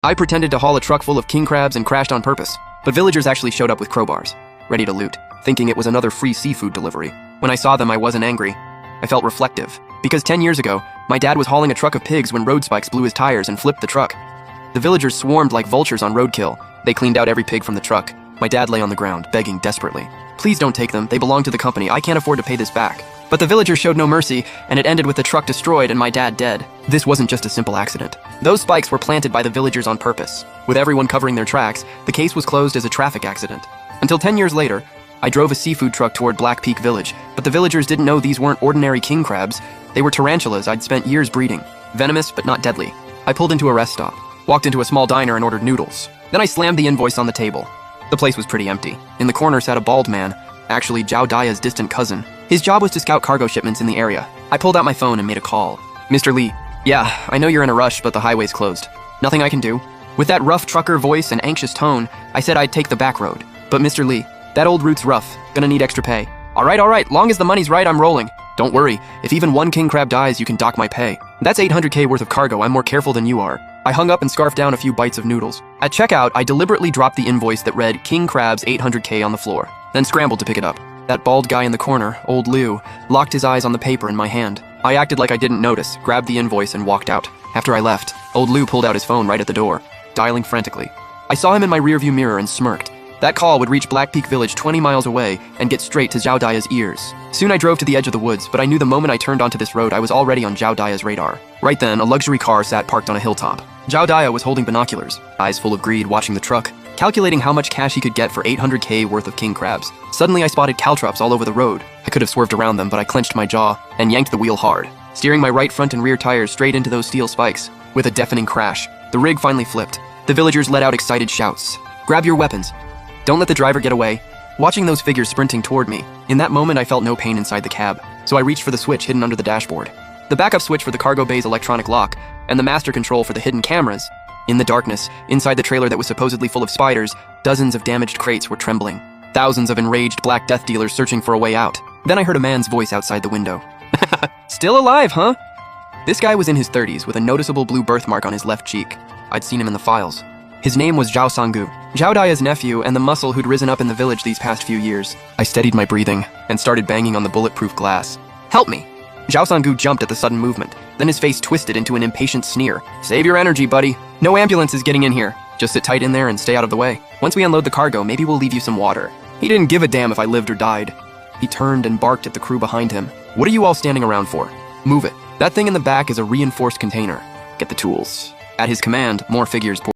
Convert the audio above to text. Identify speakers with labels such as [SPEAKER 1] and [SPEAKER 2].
[SPEAKER 1] I pretended to haul a truck full of king crabs and crashed on purpose, but villagers actually showed up with crowbars, ready to loot, thinking it was another free seafood delivery. When I saw them, I wasn't angry. I felt reflective, because 10 years ago, my dad was hauling a truck of pigs when road spikes blew his tires and flipped the truck. The villagers swarmed like vultures on roadkill. They cleaned out every pig from the truck. My dad lay on the ground, begging desperately. "Please don't take them, they belong to the company, I can't afford to pay this back." But the villagers showed no mercy, and it ended with the truck destroyed and my dad dead. This wasn't just a simple accident. Those spikes were planted by the villagers on purpose. With everyone covering their tracks, the case was closed as a traffic accident. Until 10 years later, I drove a seafood truck toward Black Peak Village, but the villagers didn't know these weren't ordinary king crabs. They were tarantulas I'd spent years breeding. Venomous, but not deadly. I pulled into a rest stop, walked into a small diner and ordered noodles. Then I slammed the invoice on the table. The place was pretty empty. In the corner sat a bald man, actually Zhao Daya's distant cousin. His job was to scout cargo shipments in the area. I pulled out my phone and made a call. "Mr. Lee, yeah, I know you're in a rush, but the highway's closed. Nothing I can do?" With that rough trucker voice and anxious tone, I said I'd take the back road. "But Mr. Lee, that old route's rough. Gonna need extra pay." All right, long as the money's right, I'm rolling. "Don't worry, if even one king crab dies, you can dock my pay. That's 800K worth of cargo, I'm more careful than you are." I hung up and scarfed down a few bites of noodles. At checkout, I deliberately dropped the invoice that read King Crabs 800K on the floor, then scrambled to pick it up. That bald guy in the corner, old Liu, locked his eyes on the paper in my hand. I acted like I didn't notice, grabbed the invoice and walked out. After I left, old Liu pulled out his phone right at the door, dialing frantically. I saw him in my rearview mirror and smirked. That call would reach Black Peak Village 20 miles away and get straight to Zhao Daya's ears. Soon I drove to the edge of the woods, but I knew the moment I turned onto this road I was already on Zhao Daya's radar. Right then, a luxury car sat parked on a hilltop. Zhao Daya was holding binoculars, eyes full of greed watching the truck, calculating how much cash he could get for 800K worth of king crabs. Suddenly I spotted caltrops all over the road. I could have swerved around them, but I clenched my jaw and yanked the wheel hard, steering my right front and rear tires straight into those steel spikes. With a deafening crash, the rig finally flipped. The villagers let out excited shouts. "Grab your weapons. Don't let the driver get away." Watching those figures sprinting toward me, in that moment I felt no pain inside the cab, so I reached for the switch hidden under the dashboard. The backup switch for the cargo bay's electronic lock, and the master control for the hidden cameras. In the darkness, inside the trailer that was supposedly full of spiders, dozens of damaged crates were trembling. Thousands of enraged Black Death dealers searching for a way out. Then I heard a man's voice outside the window. "Still alive, huh?" This guy was in his 30s with a noticeable blue birthmark on his left cheek. I'd seen him in the files. His name was Zhao Sanggu, Zhao Daya's nephew and the muscle who'd risen up in the village these past few years. I steadied my breathing and started banging on the bulletproof glass. "Help me!" Zhao Sanggu jumped at the sudden movement. Then his face twisted into an impatient sneer. "Save your energy, buddy. No ambulance is getting in here. Just sit tight in there and stay out of the way. Once we unload the cargo, maybe we'll leave you some water." He didn't give a damn if I lived or died. He turned and barked at the crew behind him. "What are you all standing around for? Move it. That thing in the back is a reinforced container. Get the tools." At his command, more figures poured.